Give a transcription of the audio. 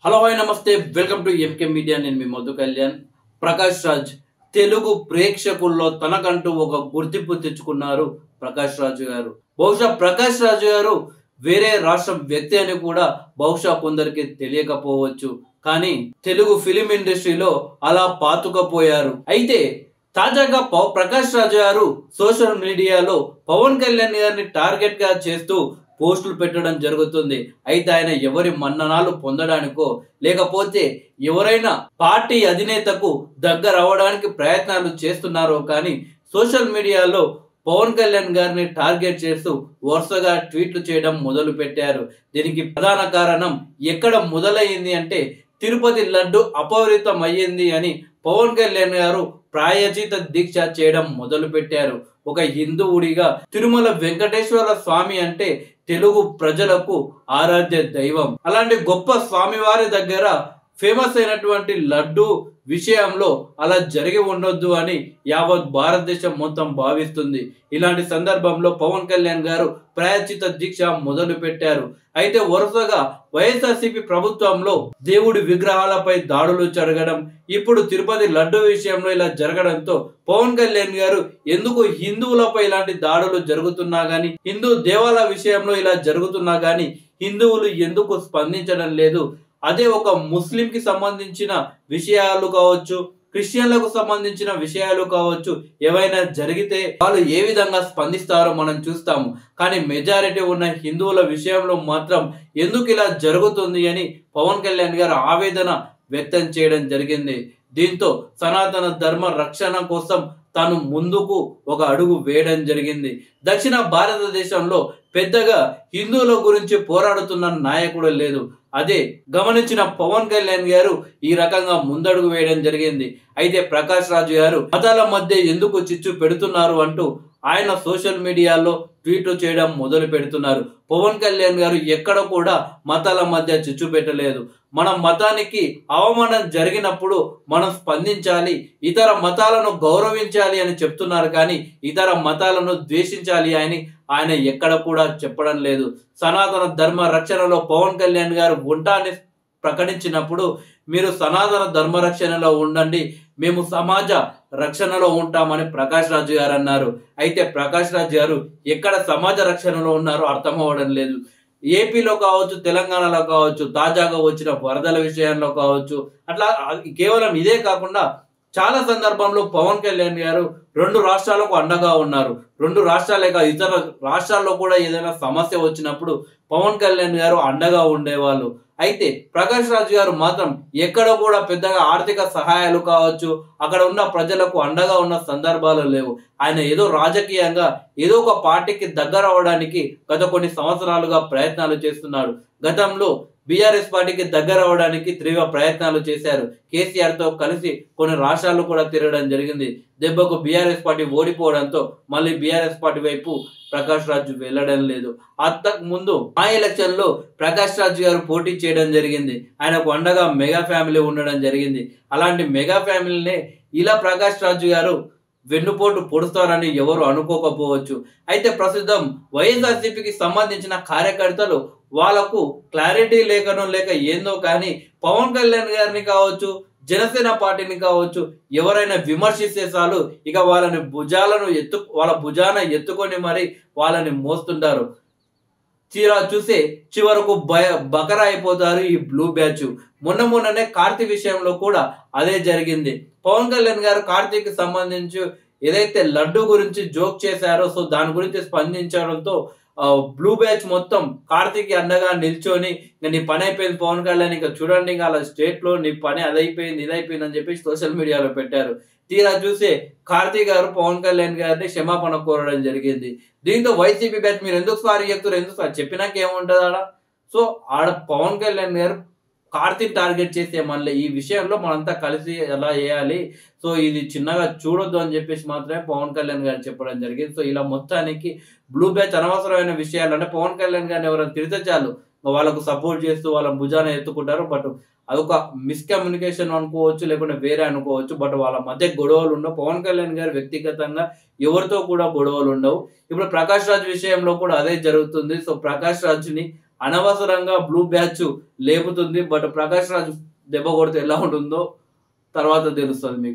Hello hi నమస్తే welcome to MK media. నేను మీ మధు కళ్యాణ్. ప్రకాష్ రాజ్ తెలుగు ప్రేక్షకుల్లో తనకంటూ ఒక గుర్తింపు తెచ్చుకున్నారు ప్రకాష్ రాజు గారు. బహుశా ప్రకాష్ రాజు గారు వేరే రాష్ట్రం వ్యక్తి అని కూడా బహుశా కొందరికి తెలియకపోవచ్చు. కానీ తెలుగు ఫిలిం ఇండస్ట్రీలో అలా పాతుకపోయారు. అయితే తాజాగా ప్రకాష్ రాజు గారు సోషల్ మీడియాలో పవన్ కళ్యాణ్ గారిని టార్గెట్ గా చేస్తూ పోస్టులు పెట్టడం జరుగుతుంది. అయితే ఆయన ఎవరి మన్ననాలు పొందడానికో లేకపోతే ఎవరైనా పార్టీ అధినేతకు దగ్గర అవ్వడానికి ప్రయత్నాలు చేస్తున్నారో కానీ సోషల్ మీడియాలో పవన్ కళ్యాణ్ గారిని టార్గెట్ చేస్తూ వరుసగా ట్వీట్లు చేయడం మొదలు పెట్టారు. దీనికి ప్రధాన కారణం ఎక్కడ మొదలైంది అంటే తిరుపతి లడ్డు అపవిత్రం అయ్యింది అని పవన్ కళ్యాణ్ గారు ప్రాయచిత దీక్ష చేయడం మొదలు పెట్టారు. ఒక హిందువుడిగా తిరుమల వెంకటేశ్వర స్వామి అంటే తెలుగు ప్రజలకు ఆరాధ్య దైవం. అలాంటి గొప్ప స్వామి వారి దగ్గర ఫేమస్ అయినటువంటి లడ్డు విషయంలో అలా జరిగి ఉండొద్దు అని యావత్ భారతదేశం మొత్తం భావిస్తుంది. ఇలాంటి సందర్భంలో పవన్ కళ్యాణ్ గారు ప్రాయచిత దీక్ష మొదలు పెట్టారు. అయితే వరుసగా వైఎస్ఆర్సీపీ ప్రభుత్వంలో దేవుడి విగ్రహాలపై దాడులు జరగడం, ఇప్పుడు తిరుపతి లడ్డు విషయంలో ఇలా జరగడంతో పవన్ కళ్యాణ్ గారు ఎందుకు హిందువులపై ఇలాంటి దాడులు జరుగుతున్నా గానీ, హిందూ దేవాలయ విషయంలో ఇలా జరుగుతున్నా గానీ హిందువులు ఎందుకు స్పందించడం లేదు, అదే ఒక ముస్లిం కి సంబంధించిన విషయాలు కావచ్చు, క్రిస్టియన్లకు సంబంధించిన విషయాలు కావచ్చు, ఏవైనా జరిగితే వాళ్ళు ఏ విధంగా స్పందిస్తారో మనం చూస్తాము. కానీ మెజారిటీ ఉన్న హిందువుల విషయంలో మాత్రం ఎందుకు ఇలా జరుగుతుంది అని పవన్ కళ్యాణ్ గారు ఆవేదన వ్యక్తం చేయడం జరిగింది. దీంతో సనాతన ధర్మ రక్షణ కోసం తాను ముందుకు ఒక అడుగు వేయడం జరిగింది. దక్షిణ భారతదేశంలో పెద్దగా హిందువుల గురించి పోరాడుతున్న నాయకుడు లేదు. అదే గమనించిన పవన్ కళ్యాణ్ గారు ఈ రకంగా ముందడుగు వేయడం జరిగింది. అయితే ప్రకాష్ రాజు గారు మతాల మధ్య ఎందుకు చిచ్చు పెడుతున్నారు అంటూ ఆయన సోషల్ మీడియాలో ట్వీట్లు చేయడం మొదలు పెడుతున్నారు. పవన్ కళ్యాణ్ గారు ఎక్కడ కూడా మతాల మధ్య చిచ్చు పెట్టలేదు. మన మతానికి అవమానం జరిగినప్పుడు మనం స్పందించాలి, ఇతర మతాలను గౌరవించాలి అని చెప్తున్నారు. కానీ ఇతర మతాలను ద్వేషించాలి అని ఆయన ఎక్కడ కూడా చెప్పడం లేదు. సనాతన ధర్మ రక్షణలో పవన్ కళ్యాణ్ గారు ఉంటాన్ని ప్రకటించినప్పుడు మీరు సనాతన ధర్మ రక్షణలో ఉండండి, మేము సమాజ రక్షణలో ఉంటామని ప్రకాష్ రాజు గారు అన్నారు. అయితే ప్రకాష్ రాజు గారు ఎక్కడ సమాజ రక్షణలో ఉన్నారో అర్థం అవ్వడం లేదు. ఏపీలో కావచ్చు, తెలంగాణలో కావచ్చు, తాజాగా వచ్చిన వరదల విషయంలో కావచ్చు, అట్లా కేవలం ఇదే కాకుండా చాలా సందర్భంలో పవన్ కళ్యాణ్ గారు రెండు రాష్ట్రాలకు అండగా ఉన్నారు. రెండు రాష్ట్రాలే కాదు, ఇతర రాష్ట్రాల్లో కూడా ఏదైనా సమస్య వచ్చినప్పుడు పవన్ కళ్యాణ్ గారు అండగా ఉండేవాళ్ళు. అయితే ప్రకాష్ రాజు గారు మాత్రం ఎక్కడ కూడా పెద్దగా ఆర్థిక సహాయాలు కావచ్చు, అక్కడ ఉన్న ప్రజలకు అండగా ఉన్న సందర్భాలు లేవు. ఆయన ఏదో రాజకీయంగా ఏదో ఒక పార్టీకి దగ్గర అవడానికి గత కొన్ని సంవత్సరాలుగా ప్రయత్నాలు చేస్తున్నాడు. గతంలో బీఆర్ఎస్ పార్టీకి దగ్గర అవడానికి తీవ్ర ప్రయత్నాలు చేశారు. కేసీఆర్ తో కలిసి కొన్ని రాష్ట్రాలు కూడా తిరగడం జరిగింది. దెబ్బకు బీఆర్ఎస్ పార్టీ ఓడిపోవడంతో మళ్ళీ బీఆర్ఎస్ పార్టీ వైపు ప్రకాష్ రాజు వెళ్ళడం లేదు. అంతకు ముందు ఆ ఎలక్షన్ లో ప్రకాష్ రాజు గారు పోటీ చేయడం జరిగింది. ఆయనకు అండగా మెగా ఫ్యామిలీ ఉండడం జరిగింది. అలాంటి మెగా ఫ్యామిలీనే ఇలా ప్రకాష్ రాజు గారు వెన్నుపోటు పొడుస్తారని ఎవరు అనుకోకపోవచ్చు. అయితే ప్రస్తుతం వైఎస్ఆర్సీపీకి సంబంధించిన కార్యకర్తలు వాళ్ళకు క్లారిటీ లేక ఏందో కానీ పవన్ కళ్యాణ్ గారిని కావచ్చు, జనసేన పార్టీని కావచ్చు ఎవరైనా విమర్శిస్తే చాలు ఇక వాళ్ళని వాళ్ళ భుజాన ఎత్తుకొని మరి వాళ్ళని మోస్తుంటారు. తీరా చూసే చివరకు బకరా అయిపోతారు ఈ బ్లూ బ్యాచ్. మొన్ననే కార్తీక్ విషయంలో కూడా అదే జరిగింది. పవన్ కళ్యాణ్ గారు కార్తీక్ సంబంధించి ఏదైతే లడ్డు గురించి జోక్ చేశారో సో దాని గురించి స్పందించడంతో బ్లూ బ్యాచ్ మొత్తం కార్తీక్ అండగా నిల్చొని నీ పని అయిపోయింది పవన్ కళ్యాణ్, ఇంకా చూడండి ఇంకా అలా స్టేట్ లో నీ పని అదైపోయింది ఇదైపోయింది అని చెప్పి సోషల్ మీడియాలో పెట్టారు. తీరా చూసే కార్తీక్ గారు పవన్ కళ్యాణ్ గారిని క్షమాపణ కోరడం జరిగింది. దీంతో వైసీపీ బ్యాచ్ మీరు ఎందుకు సారీ చెప్తారు, ఎందుకు సార్ చెప్పినాక ఏముంటది ఆడ. సో ఆడ పవన్ కళ్యాణ్ గారు కార్తీక్ టార్గెట్ చేసే మళ్ళీ ఈ విషయంలో మనంతా కలిసి ఎలా చేయాలి, సో ఇది చిన్నగా చూడొద్దు అని చెప్పేసి మాత్రమే పవన్ కళ్యాణ్ గారు చెప్పడం జరిగింది. సో ఇలా మొత్తానికి బ్లూ బ్యాచ్ అనవసరమైన విషయాలు అంటే పవన్ కళ్యాణ్ గారిని ఎవరైనా తిరిగితే చాలు వాళ్ళకు సపోర్ట్ చేస్తూ వాళ్ళ భుజాన ఎత్తుకుంటారు. బట్ అదొక మిస్కమ్యూనికేషన్ అనుకోవచ్చు, లేకుంటే వేరే అనుకోవచ్చు. బట్ వాళ్ళ మధ్య గొడవలు ఉండవు. పవన్ కళ్యాణ్ గారు వ్యక్తిగతంగా ఎవరితో కూడా గొడవలు ఉండవు. ఇప్పుడు ప్రకాష్ రాజ్ విషయంలో కూడా అదే జరుగుతుంది. సో ప్రకాష్ రాజ్ని అనవసరంగా బ్లూ బ్యాచ్ లేపుతుంది. బట్ ప్రకాష్ రాజ్ దెబ్బ కొడితే ఎలా ఉంటుందో తర్వాత తెలుస్తుంది మీకు.